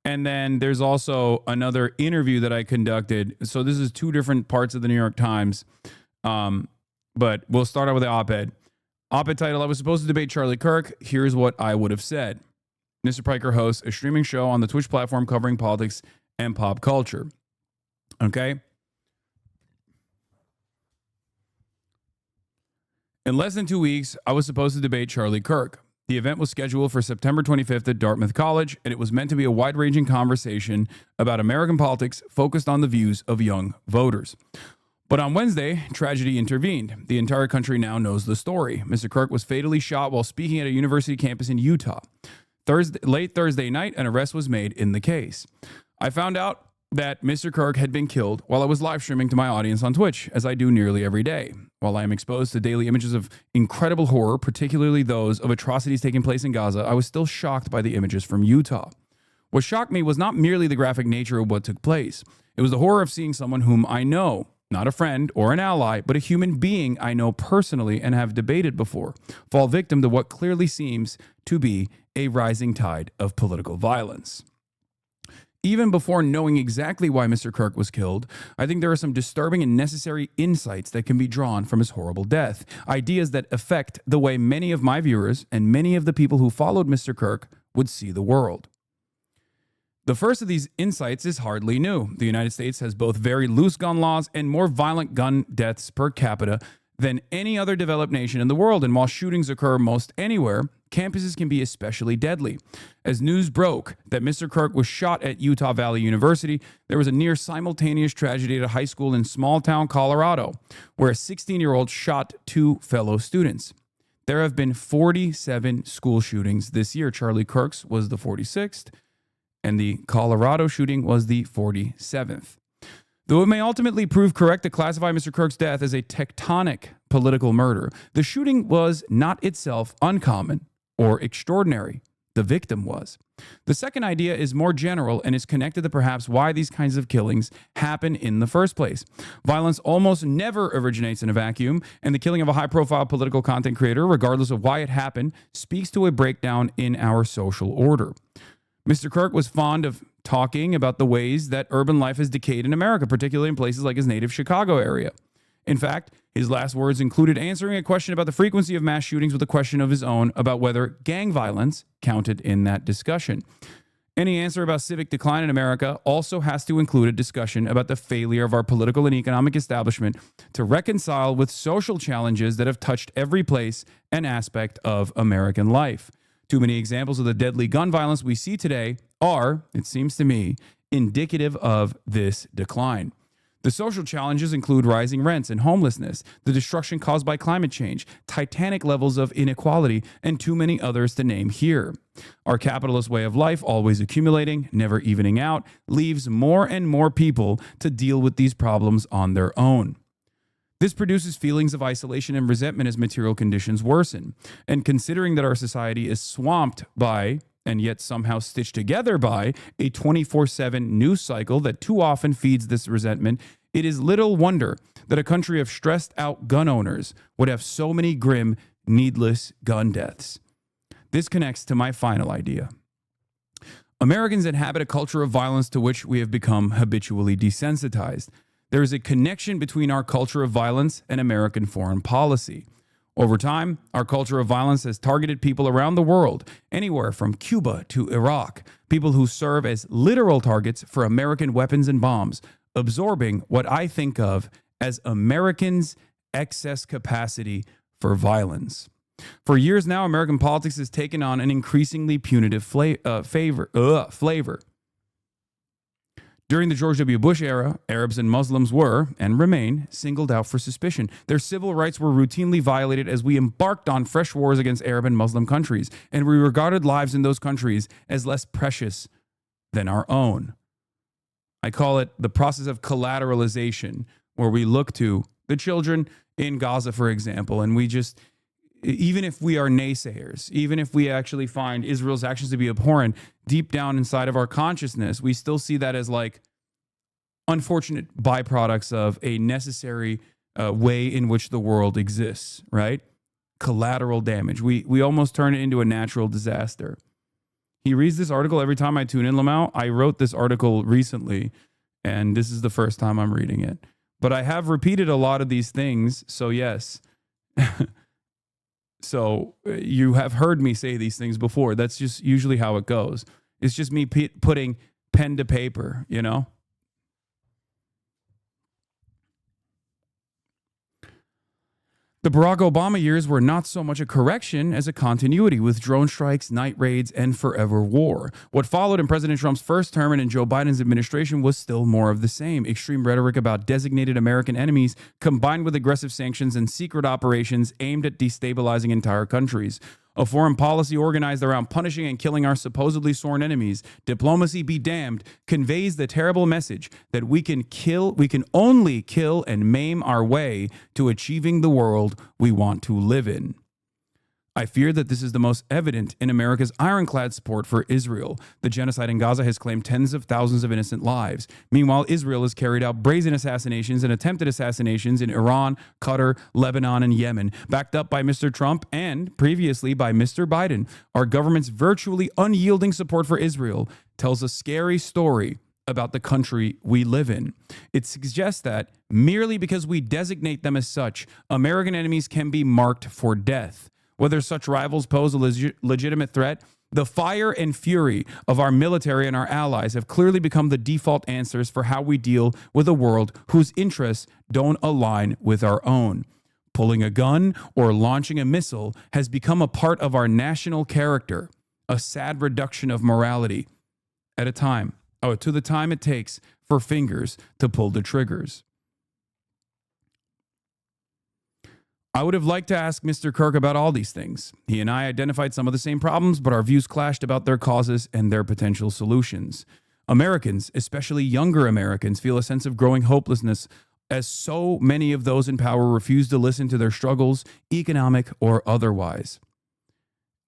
And then there's also another interview that I conducted. So this is two different parts of the New York Times. But we'll start out with the op-ed. Op-ed title, I was supposed to debate Charlie Kirk. Here's what I would have said. Mr. Piker hosts a streaming show on the Twitch platform covering politics and pop culture. Okay? In less than 2 weeks, I was supposed to debate Charlie Kirk. The event was scheduled for September 25th at Dartmouth College, and it was meant to be a wide-ranging conversation about American politics focused on the views of young voters. But on Wednesday, tragedy intervened. The entire country now knows the story. Mr. Kirk was fatally shot while speaking at a university campus in Utah. Late Thursday night, an arrest was made in the case. I found out that Mr. Kirk had been killed while I was live streaming to my audience on Twitch, as I do nearly every day. While I am exposed to daily images of incredible horror, particularly those of atrocities taking place in Gaza, I was still shocked by the images from Utah. What shocked me was not merely the graphic nature of what took place. It was the horror of seeing someone whom I know, not a friend or an ally, but a human being I know personally and have debated before, fall victim to what clearly seems to be a rising tide of political violence. Even before knowing exactly why Mr. Kirk was killed, I think there are some disturbing and necessary insights that can be drawn from his horrible death, ideas that affect the way many of my viewers and many of the people who followed Mr. Kirk would see the world. The first of these insights is hardly new. The United States has both very loose gun laws and more violent gun deaths per capita than any other developed nation in the world, and while shootings occur most anywhere, campuses can be especially deadly. As news broke that Mr. Kirk was shot at Utah Valley University, there was a near simultaneous tragedy at a high school in small town Colorado, where a 16-year-old shot two fellow students. There have been 47 school shootings this year. Charlie Kirk's was the 46th, and the Colorado shooting was the 47th. Though it may ultimately prove correct to classify Mr. Kirk's death as a tectonic political murder, the shooting was not itself uncommon or extraordinary. The victim was. The second idea is more general and is connected to perhaps why these kinds of killings happen in the first place. Violence almost never originates in a vacuum, and the killing of a high-profile political content creator, regardless of why it happened, speaks to a breakdown in our social order. Mr. Kirk was fond of talking about the ways that urban life has decayed in America, particularly in places like his native Chicago area. In fact, his last words included answering a question about the frequency of mass shootings with a question of his own about whether gang violence counted in that discussion. Any answer about civic decline in America also has to include a discussion about the failure of our political and economic establishment to reconcile with social challenges that have touched every place and aspect of American life. Too many examples of the deadly gun violence we see today are, it seems to me, indicative of this decline. The social challenges include rising rents and homelessness, the destruction caused by climate change, titanic levels of inequality, and too many others to name here. Our capitalist way of life, always accumulating, never evening out, leaves more and more people to deal with these problems on their own. This produces feelings of isolation and resentment as material conditions worsen. And considering that our society is swamped by, and yet somehow stitched together by, a 24/7 news cycle that too often feeds this resentment, it is little wonder that a country of stressed out gun owners would have so many grim, needless gun deaths. This connects to my final idea. Americans inhabit a culture of violence to which we have become habitually desensitized. There is a connection between our culture of violence and American foreign policy. Over time, our culture of violence has targeted people around the world, anywhere from Cuba to Iraq, people who serve as literal targets for American weapons and bombs, absorbing what I think of as Americans' excess capacity for violence. For years now, American politics has taken on an increasingly punitive flavor. During the George W. Bush era, Arabs and Muslims were, and remain, singled out for suspicion. Their civil rights were routinely violated as we embarked on fresh wars against Arab and Muslim countries, and we regarded lives in those countries as less precious than our own. I call it the process of collateralization, where we look to the children in Gaza, for example, and we just, even if we are naysayers, even if we actually find Israel's actions to be abhorrent, deep down inside of our consciousness, we still see that as like unfortunate byproducts of a necessary way in which the world exists, right? Collateral damage. We almost turn it into a natural disaster. He reads this article every time I tune in, Lamau. I wrote this article recently, and this is the first time I'm reading it. But I have repeated a lot of these things, so yes. So you have heard me say these things before. That's just usually how it goes. It's just me putting pen to paper, you know? The Barack Obama years were not so much a correction as a continuity with drone strikes, night raids, and forever war. What followed in President Trump's first term and in Joe Biden's administration was still more of the same. Extreme rhetoric about designated American enemies combined with aggressive sanctions and secret operations aimed at destabilizing entire countries. A foreign policy organized around punishing and killing our supposedly sworn enemies, diplomacy be damned, conveys the terrible message that we can only kill and maim our way to achieving the world we want to live in. I fear that this is the most evident in America's ironclad support for Israel. The genocide in Gaza has claimed tens of thousands of innocent lives. Meanwhile, Israel has carried out brazen assassinations and attempted assassinations in Iran, Qatar, Lebanon, and Yemen, backed up by Mr. Trump and previously by Mr. Biden. Our government's virtually unyielding support for Israel tells a scary story about the country we live in. It suggests that merely because we designate them as such, American enemies can be marked for death. Whether such rivals pose a legitimate threat, the fire and fury of our military and our allies have clearly become the default answers for how we deal with a world whose interests don't align with our own. Pulling a gun or launching a missile has become a part of our national character, a sad reduction of morality at a time, to the time it takes for fingers to pull the triggers. I would have liked to ask Mr. Kirk about all these things. He and I identified some of the same problems, but our views clashed about their causes and their potential solutions. Americans, especially younger Americans, feel a sense of growing hopelessness as so many of those in power refuse to listen to their struggles, economic or otherwise.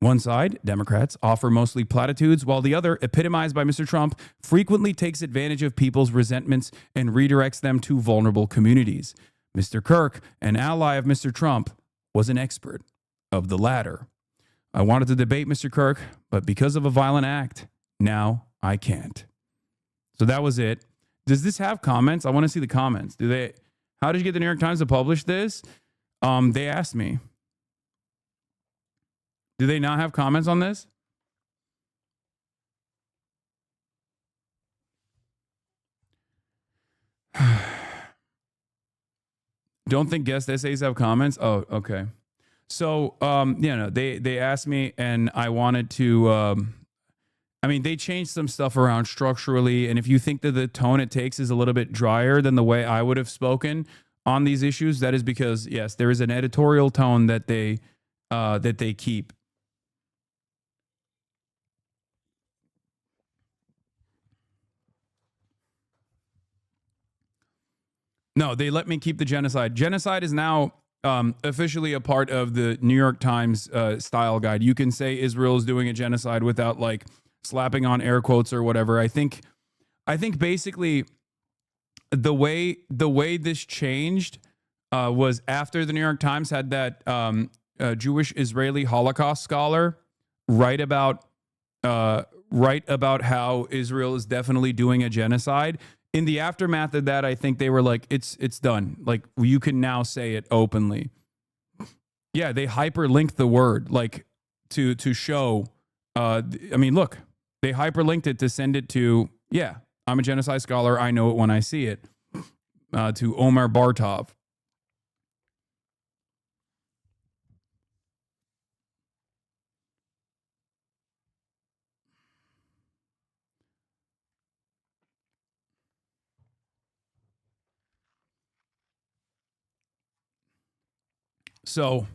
One side, Democrats, offer mostly platitudes, while the other, epitomized by Mr. Trump, frequently takes advantage of people's resentments and redirects them to vulnerable communities. Mr. Kirk, an ally of Mr. Trump, was an expert of the latter. I wanted to debate Mr. Kirk, but because of a violent act, now I can't. So that was it. Does this have comments? I want to see the comments. How did you get the New York Times to publish this? They asked me. Do they not have comments on this? Don't think guest essays have comments? Oh, okay. So, they asked me and I wanted to, they changed some stuff around structurally. And if you think that the tone it takes is a little bit drier than the way I would have spoken on these issues, that is because, yes, there is an editorial tone that they keep. No, they let me keep the genocide. Genocide is now officially a part of the New York Times style guide. You can say Israel is doing a genocide without like slapping on air quotes or whatever. I think basically the way this changed was after the New York Times had that Jewish Israeli Holocaust scholar write about how Israel is definitely doing a genocide. In the aftermath of that, I think they were like, it's done. Like, you can now say it openly. Yeah, they hyperlinked the word, like, to show. Look, they hyperlinked it to send it to, yeah, I'm a genocide scholar. I know it when I see it. To Omar Bartov. So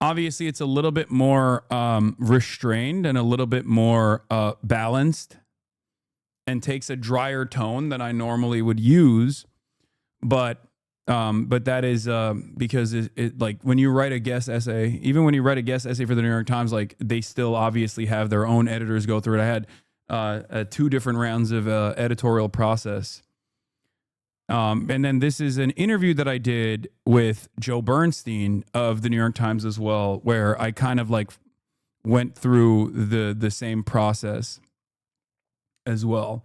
obviously it's a little bit more restrained and a little bit more balanced and takes a drier tone than I normally would use. But that is because it like when you write a guest essay, even when you write a guest essay for the New York Times, like they still obviously have their own editors go through it. I had 2 different rounds of editorial process. And then this is an interview that I did with Joe Bernstein of the New York Times as well, where I kind of like went through the same process as well.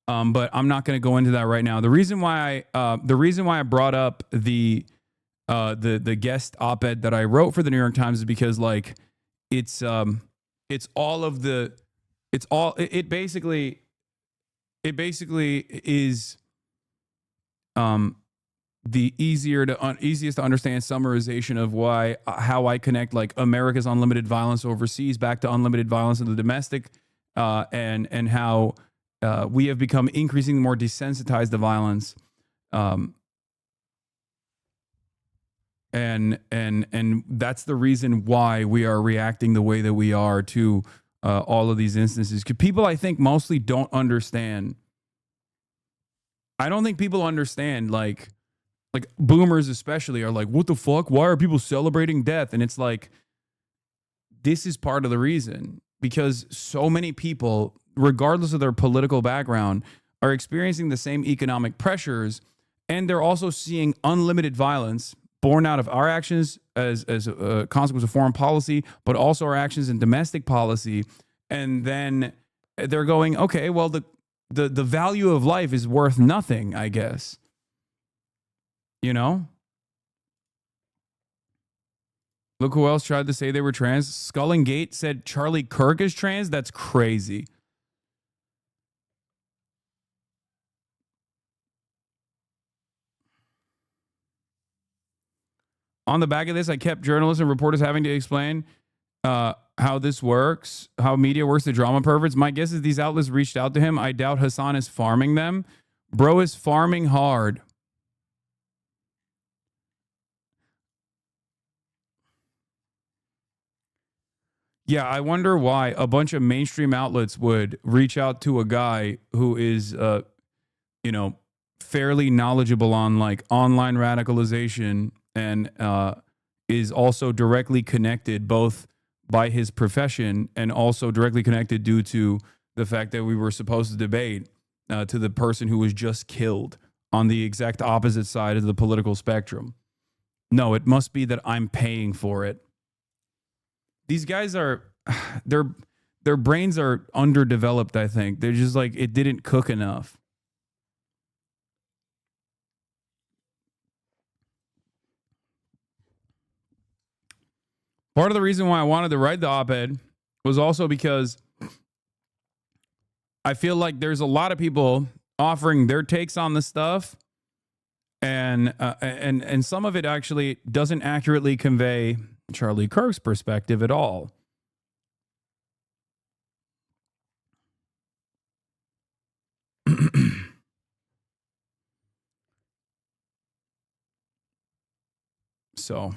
But I'm not going to go into that right now. The reason why I brought up the guest op-ed that I wrote for the New York Times is because like it's all of the it's all it basically is the easiest to understand summarization of why how I connect like America's unlimited violence overseas back to unlimited violence in the domestic, and how we have become increasingly more desensitized to violence, and that's the reason why we are reacting the way that we are to all of these instances. People, I think, mostly don't understand. I don't think people understand, like boomers especially are like, what the fuck? Why are people celebrating death? And it's like, this is part of the reason, because so many people, regardless of their political background, are experiencing the same economic pressures, and they're also seeing unlimited violence born out of our actions as a consequence of foreign policy, but also our actions in domestic policy. And then they're going, okay, well, the value of life is worth nothing, I guess. You know? Look who else tried to say they were trans. Skull and Gate said Charlie Kirk is trans. That's crazy. On the back of this, I kept journalists and reporters having to explain how this works, how media works, the drama perverts. My guess is these outlets reached out to him. I doubt Hasan is farming them. Bro is farming hard. Yeah, I wonder why a bunch of mainstream outlets would reach out to a guy who is, fairly knowledgeable on like online radicalization, and is also directly connected both by his profession and also directly connected due to the fact that we were supposed to debate, to the person who was just killed on the exact opposite side of the political spectrum. No, it must be that I'm paying for it. These guys are, their brains are underdeveloped, I think. They're just like, it didn't cook enough. Part of the reason why I wanted to write the op-ed was also because I feel like there's a lot of people offering their takes on the stuff, and some of it actually doesn't accurately convey Charlie Kirk's perspective at all. So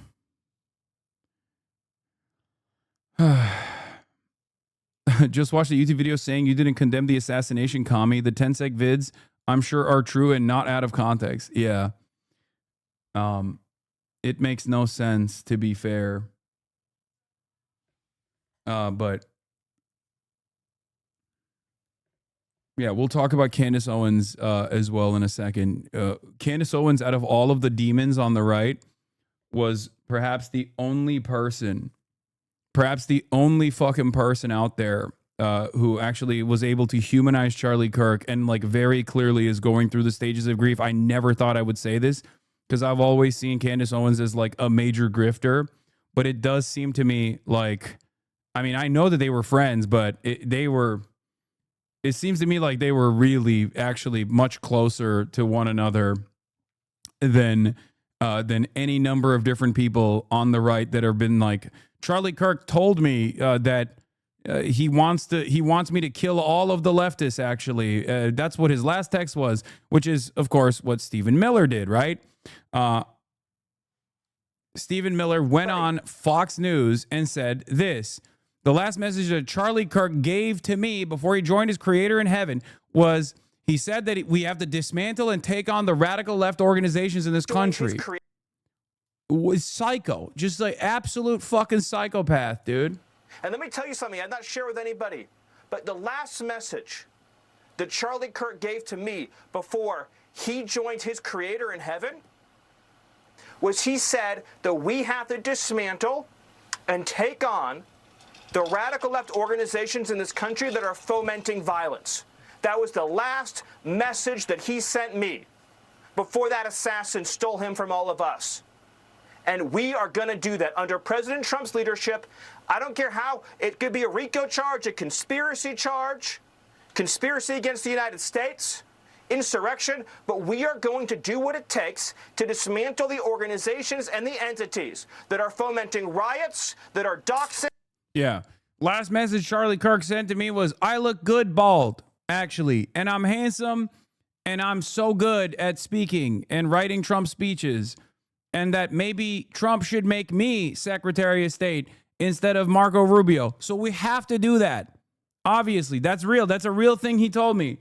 just watched a YouTube video saying you didn't condemn the assassination commie. The 10-sec vids, I'm sure, are true and not out of context. Yeah. It makes no sense, to be fair. But yeah, we'll talk about Candace Owens as well in a second. Candace Owens, out of all of the demons on the right, was perhaps the only fucking person out there who actually was able to humanize Charlie Kirk, and like very clearly is going through the stages of grief. I never thought I would say this, because I've always seen Candace Owens as like a major grifter, but it does seem to me like, I mean, I know that they were friends, but it seems to me like they were really actually much closer to one another than any number of different people on the right that have been like, Charlie Kirk told me that he wants me to kill all of the leftists. Actually, that's what his last text was, which is, of course, what Stephen Miller did, right? Stephen Miller went on Fox News and said this: the last message that Charlie Kirk gave to me before he joined his creator in heaven was, he said that we have to dismantle and take on the radical left organizations in this country. Was psycho, just like absolute fucking psychopath, dude. And let me tell you something I'd not share with anybody, but the last message that Charlie Kirk gave to me before he joined his creator in heaven was, he said that we have to dismantle and take on the radical left organizations in this country that are fomenting violence. That was the last message that he sent me before that assassin stole him from all of us. And we are going to do that under President Trump's leadership. I don't care how. It could be a RICO charge, a conspiracy charge, conspiracy against the United States, insurrection, but we are going to do what it takes to dismantle the organizations and the entities that are fomenting riots, that are doxing. Yeah. Last message Charlie Kirk sent to me was, I look good bald, actually, and I'm handsome, and I'm so good at speaking and writing Trump speeches, and that maybe Trump should make me Secretary of State instead of Marco Rubio. So we have to do that. Obviously, that's real. That's a real thing he told me.